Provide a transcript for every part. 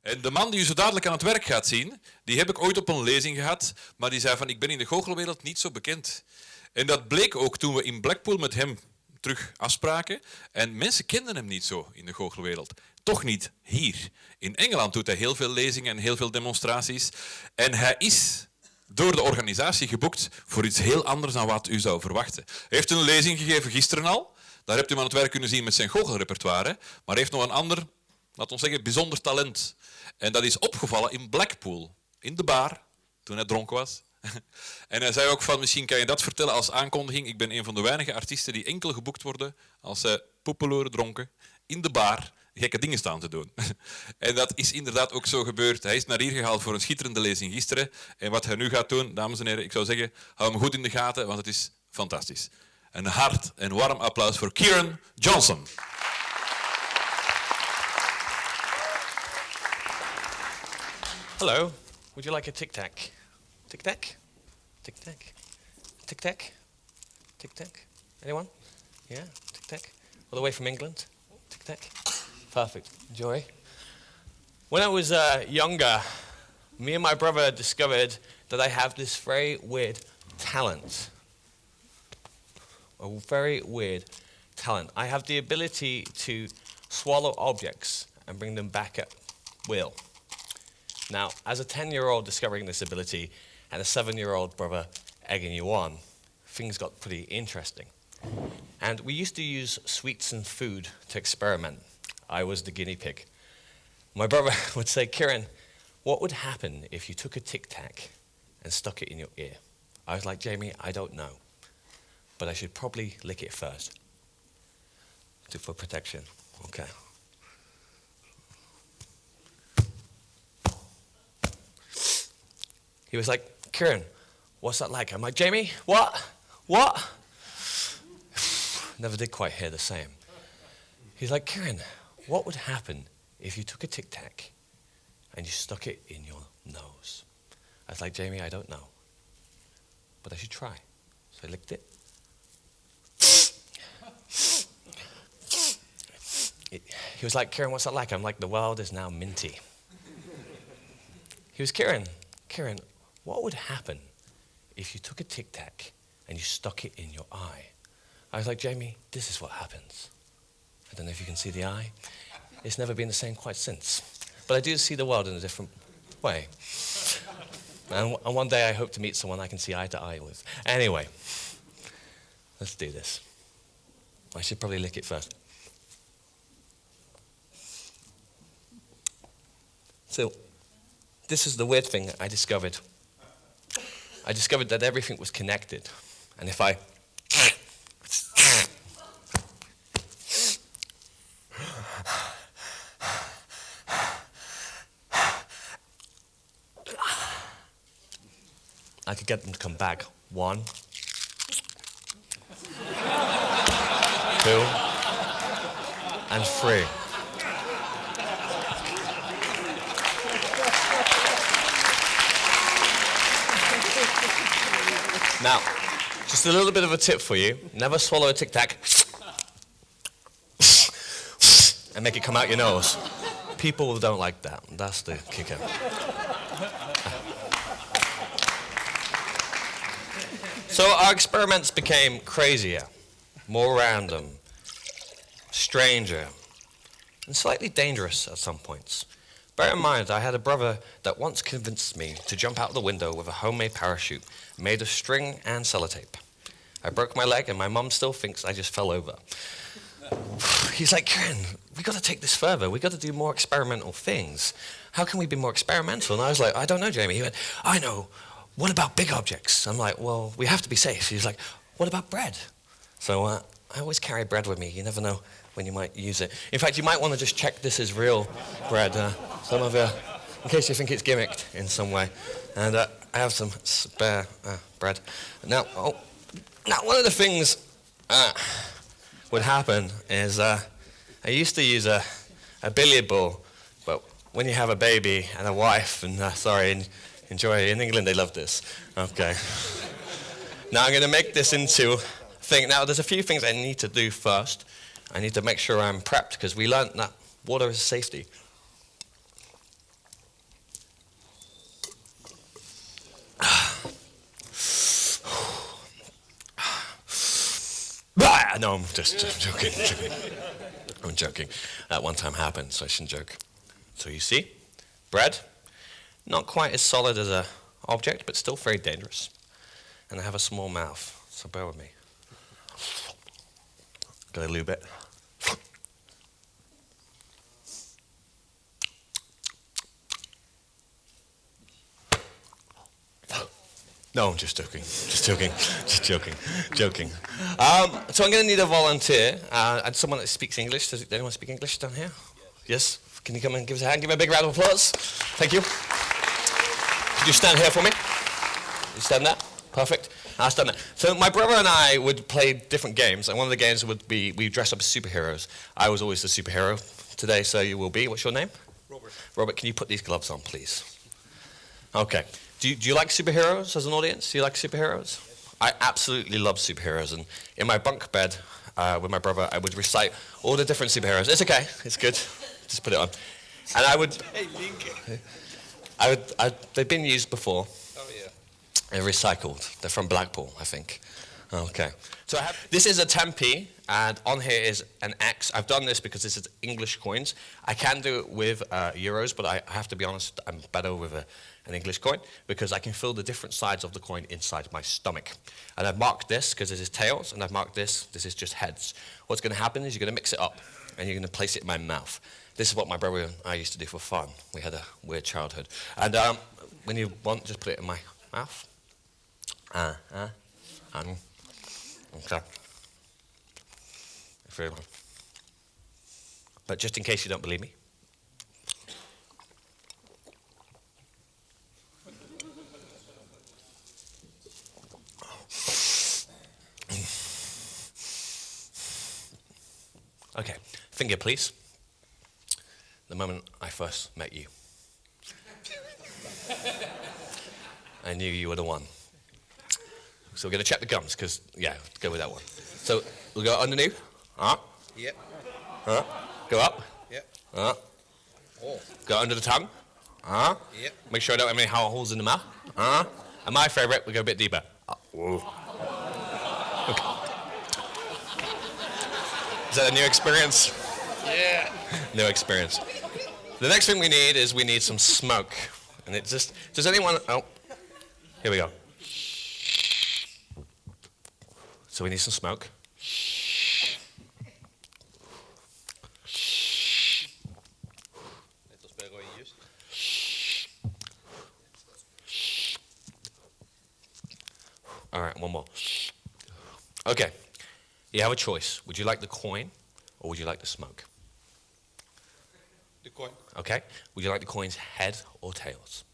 En de man die u zo dadelijk aan het werk gaat zien, die heb ik ooit op een lezing gehad, maar die zei van, ik ben in de goochelwereld niet zo bekend. En dat bleek ook toen we in Blackpool met hem terug afspraken. En mensen kenden hem niet zo in de goochelwereld. Toch niet hier. In Engeland doet hij heel veel lezingen en heel veel demonstraties. En hij is door de organisatie geboekt voor iets heel anders dan wat u zou verwachten. Hij heeft een lezing gegeven gisteren al. Daar hebt u hem aan het werk kunnen zien met zijn goochelrepertoire. Maar hij heeft nog een ander, laten we zeggen, bijzonder talent. En dat is opgevallen in Blackpool, in de bar, toen hij dronken was. En hij zei ook van, misschien kan je dat vertellen als aankondiging. Ik ben een van de weinige artiesten die enkel geboekt worden als ze poepeloeren dronken in de bar gekke dingen staan te doen. En dat is inderdaad ook zo gebeurd. Hij is naar hier gehaald voor een schitterende lezing gisteren. En wat hij nu gaat doen, dames en heren, ik zou zeggen, hou hem goed in de gaten, want het is fantastisch. Een hard en warm applaus voor Kieron Johnson. Hello, would you like a tic-tac? Tic-tac? Tic-tac? Tic-tac? Tic-tac? Anyone? Yeah, tic-tac? All the way from England? Tic-tac? Perfect. Enjoy. When I was younger, me and my brother discovered that I have this very weird talent. A very weird talent. I have the ability to swallow objects and bring them back at will. Now, as a 10-year-old discovering this ability and a 7-year-old brother egging you on, things got pretty interesting. And we used to use sweets and food to experiment. I was the guinea pig. My brother would say, Kieron, what would happen if you took a tic-tac and stuck it in your ear? I was like, Jamie, I don't know, but I should probably lick it first. For protection. Okay. He was like, Kieron, what's that like? I'm like, Jamie, what? What? Never did quite hear the same. He's like, Kieron, what would happen if you took a tic-tac and you stuck it in your nose? I was like, Jamie, I don't know, but I should try. So I licked it. He was like, Kieron, what's that like? I'm like, the world is now minty. He was, Kieron, what would happen if you took a tic-tac and you stuck it in your eye? I was like, Jamie, this is what happens. I don't know if you can see the eye. It's never been the same quite since. But I do see the world in a different way. And one day I hope to meet someone I can see eye to eye with. Anyway, let's do this. I should probably lick it first. So, this is the weird thing I discovered. I discovered that everything was connected. And if I could get them to come back. 1, 2, and 3. Now, just a little bit of a tip for you. Never swallow a tic-tac and make it come out your nose. People don't like that. That's the kicker. So our experiments became crazier, more random, stranger, and slightly dangerous at some points. Bear in mind, I had a brother that once convinced me to jump out the window with a homemade parachute made of string and sellotape. I broke my leg and my mum still thinks I just fell over. He's like, Kieron, we got to take this further. We got to do more experimental things. How can we be more experimental? And I was like, I don't know, Jamie. He went, I know. What about big objects? I'm like, well, we have to be safe. He's like, what about bread? So I always carry bread with me. You never know when you might use it. In fact, you might want to just check this is real bread. Some of you, in case you think it's gimmicked in some way. And I have some spare bread. Now, one of the things would happen is I used to use a billiard ball, but when you have a baby and a wife, and enjoy it. In England, they love this. Okay. Now I'm going to make this into a thing. Now, there's a few things I need to do first. I need to make sure I'm prepped, because we learnt that water is safety. know, I'm just joking. I'm joking. That one time happened, so I shouldn't joke. So you see, bread, not quite as solid as an object, but still very dangerous. And I have a small mouth, so bear with me. Got a little bit. No, I'm just joking. Joking. So I'm going to need a volunteer and someone that speaks English. Does anyone speak English down here? Yes? Can you come and give us a hand? Give me a big round of applause. Thank you. Could you stand here for me? You stand there? Perfect. I'll stand there. So my brother and I would play different games, and one of the games would be we dress up as superheroes. I was always the superhero. Today, so you will be. What's your name? Robert. Robert, can you put these gloves on, please? Okay. Do you like superheroes as an audience? Do you like superheroes? I absolutely love superheroes, and in my bunk bed with my brother, I would recite all the different superheroes. It's okay. It's good. Just put it on. And I would... Hey, Link. They've been used before. Oh, yeah. They're recycled. They're from Blackpool, I think. Okay. So this is a 10p, and on here is an X. I've done this because this is English coins. I can do it with euros, but I have to be honest, I'm better with an English coin because I can feel the different sides of the coin inside my stomach. And I've marked this because this is tails, and I've marked this is just heads. What's going to happen is you're going to mix it up, and you're going to place it in my mouth. This is what my brother and I used to do for fun. We had a weird childhood. And when you want, just put it in my mouth. Okay. Very well. But just in case you don't believe me. Okay, finger please. The moment I first met you. I knew you were the one. So we're going to check the gums, because, yeah, go with that one. So we'll go underneath. Yep. Go up. Yep. Oh. Go under the tongue. Yep. Make sure I don't have any holes in the mouth. And my favourite, we go a bit deeper. Okay. Is that a new experience? Yeah. New experience. The next thing we need some smoke. And it just, does anyone, oh, here we go. So we need some smoke. All right, one more. Okay, you have a choice. Would you like the coin or would you like the smoke? The coin. Okay, would you like the coin's head or tails?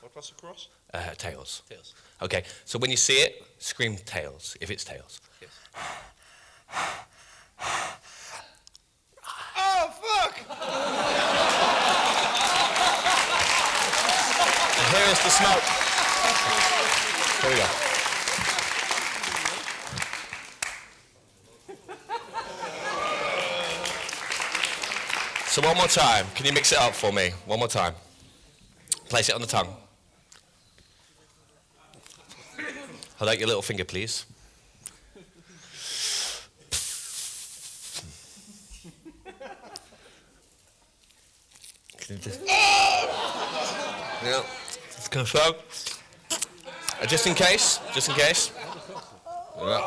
What was the cross? Tails. Tails. Okay, so when you see it, scream tails, if it's tails. Yes. Oh, fuck! And here is the smoke. Here we go. So one more time, can you mix it up for me? One more time. Place it on the tongue. Hold out your little finger, please. Can you just... Yeah, it's confirm. Just in case. Yeah.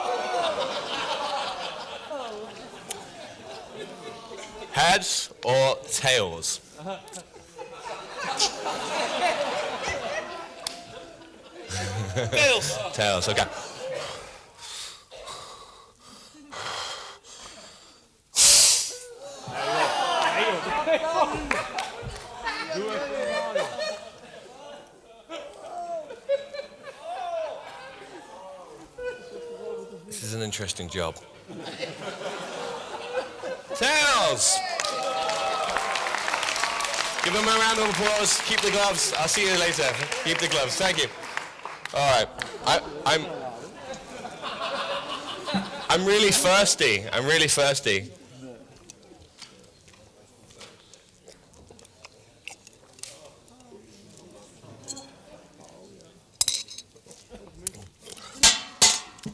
Heads or tails? Tails. Tails, okay. This is an interesting job. Tails! Give them a round of applause. Keep the gloves. I'll see you later. Keep the gloves. Thank you. All right. I'm really thirsty.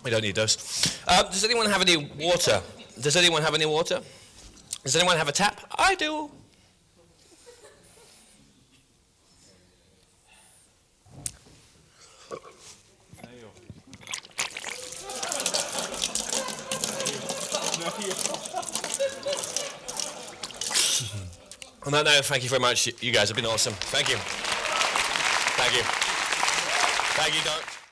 We don't need those. Does anyone have any water? Does anyone have any water? Does anyone have a tap? I do. On that note, thank you very much. You guys have been awesome. Thank you. Thank you. Thank you, Doc.